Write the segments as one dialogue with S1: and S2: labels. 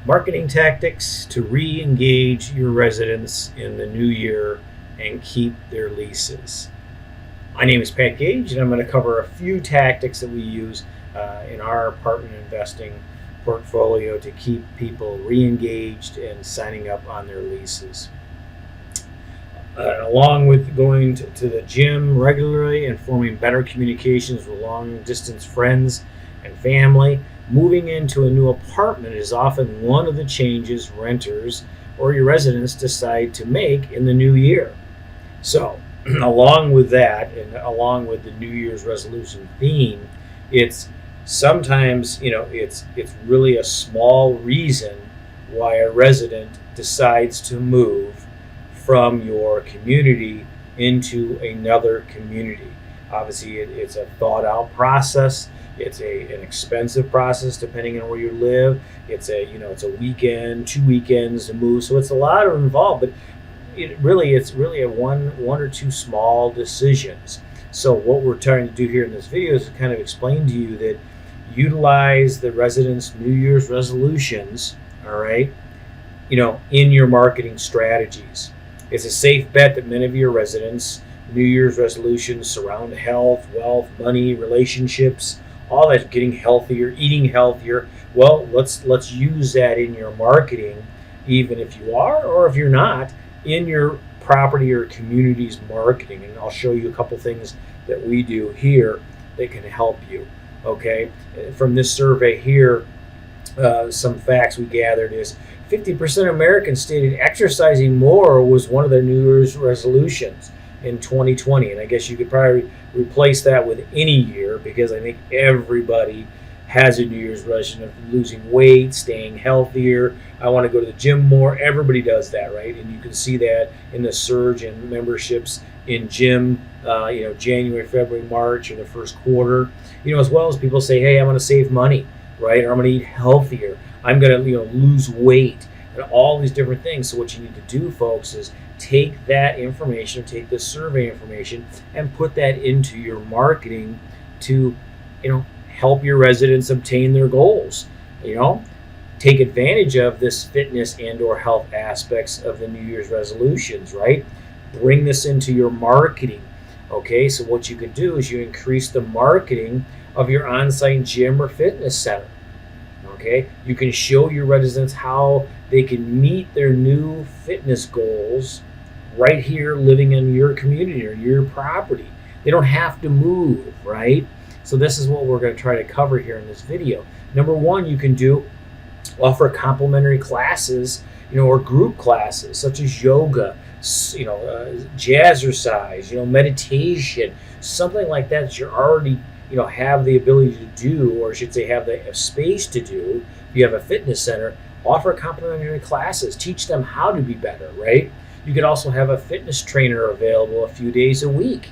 S1: Marketing tactics to re-engage your residents in the new year and keep their leases. My name is Pat Gage, and I'm going to cover a few tactics that we use in our apartment investing portfolio to keep people re-engaged and signing up on their leases. Along with going to the gym regularly and forming better communications with long-distance friends and family, moving into a new apartment is often one of the changes renters or your residents decide to make in the new year. So, along with that, and along with the New Year's resolution theme, it's sometimes, it's really a small reason why a resident decides to move from your community into another community. Obviously, it's a thought-out process. It's an expensive process depending on where you live. It's a weekend, 2 weekends to move, so it's a lot involved. But it's really a one or two small decisions. So what we're trying to do here in this video is to kind of explain to you that utilize the residents' New Year's resolutions, all right, in your marketing strategies. It's a safe bet that many of your residents' New Year's resolutions surround health, wealth, money, relationships, all that, getting healthier, eating healthier. Well, let's use that in your marketing, even if you are or if you're not, in your property or community's marketing. And I'll show you a couple things that we do here that can help you. Okay, from this survey here, some facts we gathered is 50% of Americans stated exercising more was one of their New Year's resolutions in 2020. And I guess you could probably replace that with any year, because I think everybody has a New Year's resolution of losing weight, staying healthier. I want to go to the gym more. Everybody does that, right? And you can see that in the surge in memberships in gym, January, February, March, or the first quarter. As well as people say, hey, I'm going to save money, right? Or I'm going to eat healthier. I'm going to lose weight, and all these different things. So what you need to do, folks, is take that information, take the survey information, and put that into your marketing to, help your residents obtain their goals. Take advantage of this fitness and or health aspects of the New Year's resolutions, right? Bring this into your marketing. Okay, so what you can do is you increase the marketing of your on-site gym or fitness center. Okay, you can show your residents how they can meet their new fitness goals right here, living in your community or your property. They don't have to move, right? So this is what we're going to try to cover here in this video. Number one, you can offer complimentary classes, or group classes such as yoga, jazzercise, meditation, something like that you're already have the ability to do, or I should say have the space to do. If you have a fitness center, offer complimentary classes, teach them how to be better, right? You could also have a fitness trainer available a few days a week.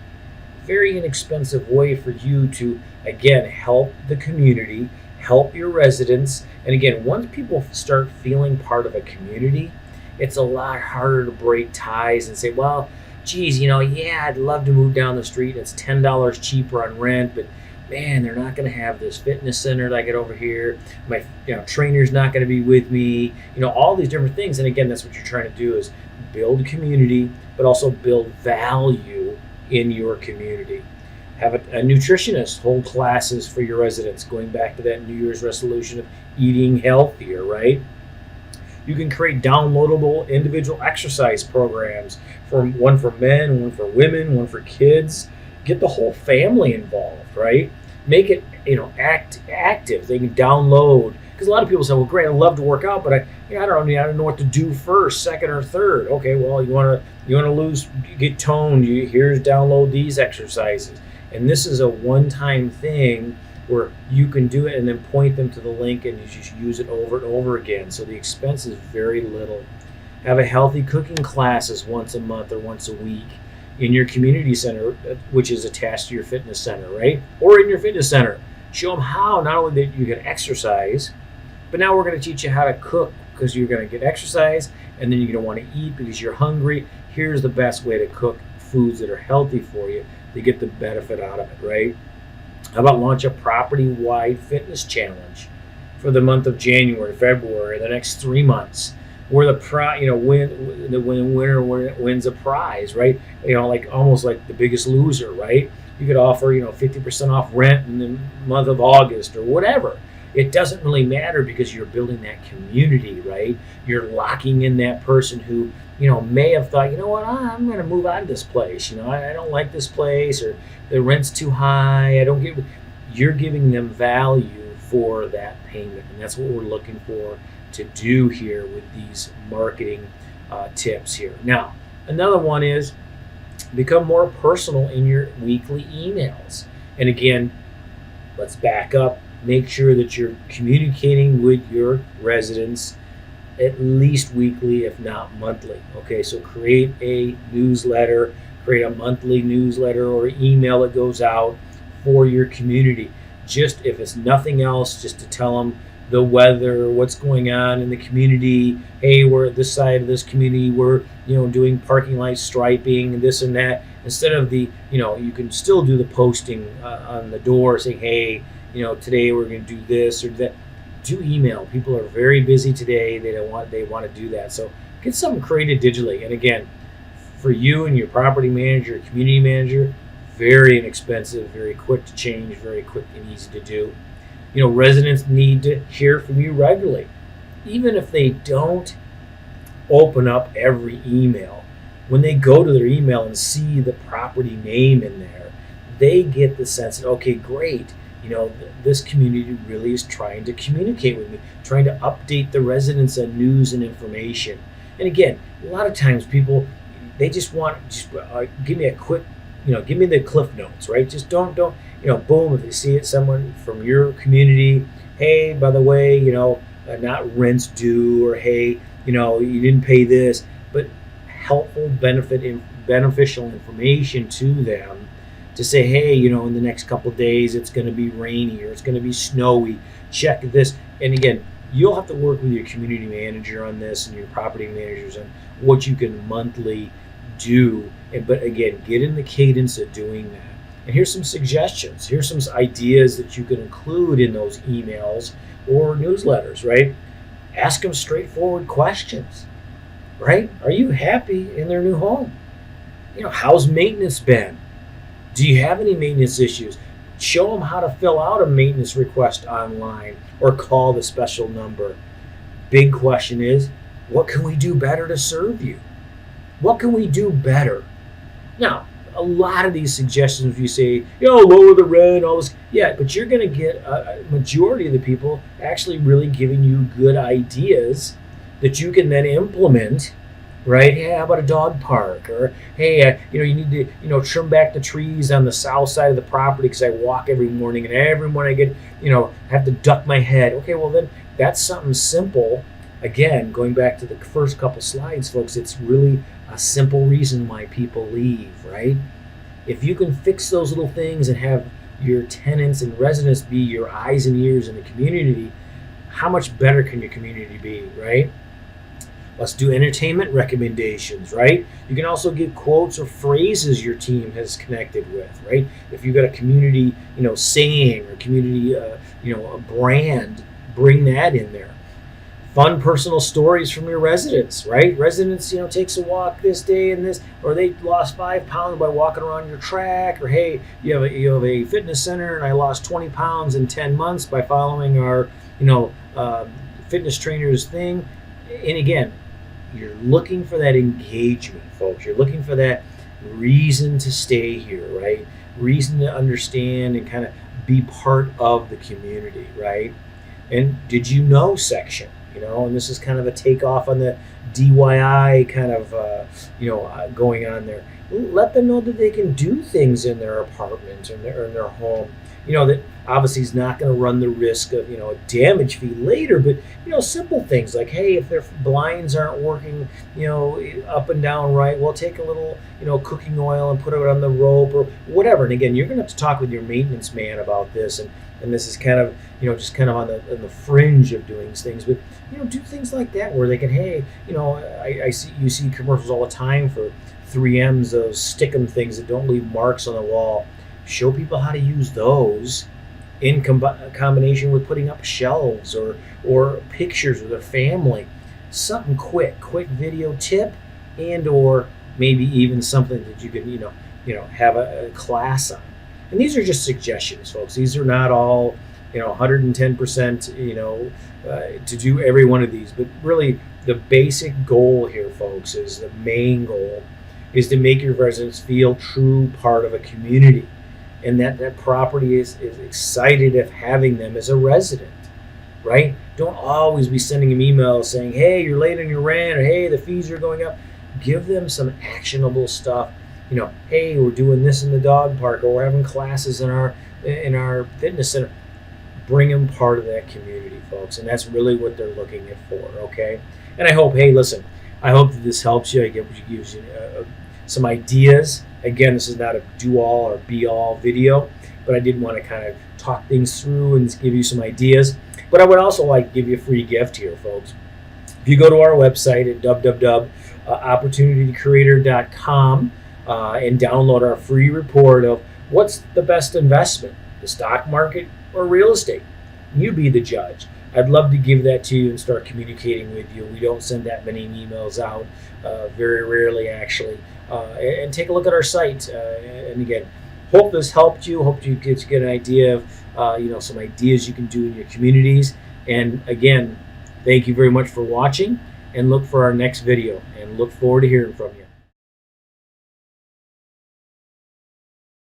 S1: Very inexpensive way for you to, again, help the community, help your residents. And again, once people start feeling part of a community, it's a lot harder to break ties and say, well, geez, I'd love to move down the street. It's $10 cheaper on rent, but man, they're not going to have this fitness center that I get over here. My trainer's not going to be with me. All these different things. And again, that's what you're trying to do, is build community, but also build value in your community. Have a nutritionist hold classes for your residents, going back to that New Year's resolution of eating healthier, right? You can create downloadable individual exercise programs, one for men, one for women, one for kids. Get the whole family involved, right? Make it, active. They can download, because a lot of people say, well, great, I love to work out, but I don't know what to do first, second, or third. Okay, well, you want to get toned. Here's download these exercises, and this is a one-time thing where you can do it and then point them to the link, and you just use it over and over again. So the expense is very little. Have a healthy cooking classes once a month or once a week in your community center, which is attached to your fitness center, right? Or in your fitness center. Show them how not only that you can exercise, but now we're going to teach you how to cook, because you're going to get exercise and then you're going to want to eat because you're hungry. Here's the best way to cook foods that are healthy for you to get the benefit out of it, right? How about launch a property-wide fitness challenge for the month of January, February, the next 3 months, where when winner wins a prize, right? Like almost like the Biggest Loser, right? You could offer 50% off rent in the month of August or whatever. It doesn't really matter because you're building that community, right? You're locking in that person who may have thought, I'm going to move out of this place. I don't like this place, or the rent's too high. I don't get. You're giving them value for that payment, and that's what we're looking for to do here with these marketing tips here. Now, another one is become more personal in your weekly emails. And again, let's back up. Make sure that you're communicating with your residents at least weekly, if not monthly. Okay, so create a newsletter, create a monthly newsletter or email that goes out for your community. Just if it's nothing else, just to tell them the weather, what's going on in the community. Hey, we're at this side of this community. We're doing parking lot striping and this and that. Instead of you can still do the posting on the door saying, hey, today we're going to do this or that. Do email. People are very busy today. They want to do that. So get something created digitally. And again, for you and your property manager, community manager, very inexpensive, very quick to change, very quick and easy to do. Residents need to hear from you regularly. Even if they don't open up every email, when they go to their email and see the property name in there, they get the sense that, okay, great, this community really is trying to communicate with me, trying to update the residents on news and information. And again, a lot of times people, they just want, give me a quick, give me the cliff notes, right? Just don't, boom, if they see it, someone from your community, hey, by the way, not rent's due, or hey, you didn't pay this, but helpful, beneficial information to them to say, hey, in the next couple of days, it's going to be rainy or it's going to be snowy. Check this. And again, you'll have to work with your community manager on this and your property managers on what you can monthly do. But again, get in the cadence of doing that. And here's some suggestions. Here's some ideas that you can include in those emails or newsletters, right? Ask them straightforward questions, right? Are you happy in their new home? How's maintenance been? Do you have any maintenance issues? Show them how to fill out a maintenance request online or call the special number. Big question is, what can we do better to serve you? What can we do better? Now, a lot of these suggestions, if you say, lower the rent, all this, yeah, but you're going to get a majority of the people actually really giving you good ideas that you can then implement. Right? Hey, how about a dog park? Or hey, you need to trim back the trees on the south side of the property because I walk every morning, and every morning I get have to duck my head. Okay, well then that's something simple. Again, going back to the first couple slides, folks, it's really a simple reason why people leave, right? If you can fix those little things and have your tenants and residents be your eyes and ears in the community, how much better can your community be, right? Let's do entertainment recommendations, right? You can also give quotes or phrases your team has connected with, right? If you've got a community, saying or community, a brand, bring that in there. Fun personal stories from your residents, right? Residents, takes a walk this day and this, or they lost 5 pounds by walking around your track, or hey, you have a fitness center and I lost 20 pounds in 10 months by following our, fitness trainer's thing. And again, you're looking for that engagement, folks. You're looking for that reason to stay here, right? Reason to understand and kind of be part of the community, right? And did you know section, and this is kind of a takeoff on the DIY kind of, going on there. Let them know that they can do things in their apartment or in their home, that obviously is not going to run the risk of, a damage fee later, but, simple things like, hey, if their blinds aren't working, up and down right, we'll take a little, cooking oil and put it on the rope or whatever. And again, you're going to have to talk with your maintenance man about this. And this is kind of, just kind of on the fringe of doing things, but, do things like that where they can, hey, I see commercials all the time for 3Ms, those stick 'em things that don't leave marks on the wall. Show people how to use those in combination with putting up shelves or pictures of their family. Something quick video tip, and or maybe even something that you can have a class on. And these are just suggestions, folks. These are not all 110% to do every one of these, but really the basic goal here, folks, is the main goal is to make your residents feel true part of a community, and that property is excited of having them as a resident, right? Don't always be sending them emails saying, hey, you're late on your rent, or hey, the fees are going up. Give them some actionable stuff. Hey, we're doing this in the dog park, or we're having classes in our fitness center. Bring them part of that community, folks, and that's really what they're looking for. Okay, and I hope that this helps you. I gives you some ideas. Again, this is not a do-all or be-all video, but I did want to kind of talk things through and give you some ideas. But I would also like to give you a free gift here, folks. If you go to our website at www.opportunitycreator.com and download our free report of what's the best investment, the stock market or real estate, you be the judge. I'd love to give that to you and start communicating with you. We don't send that many emails out, very rarely actually. And take a look at our site. And again, hope this helped you. Hope you get an idea of some ideas you can do in your communities. And again, thank you very much for watching, and look for our next video, and look forward to hearing from you.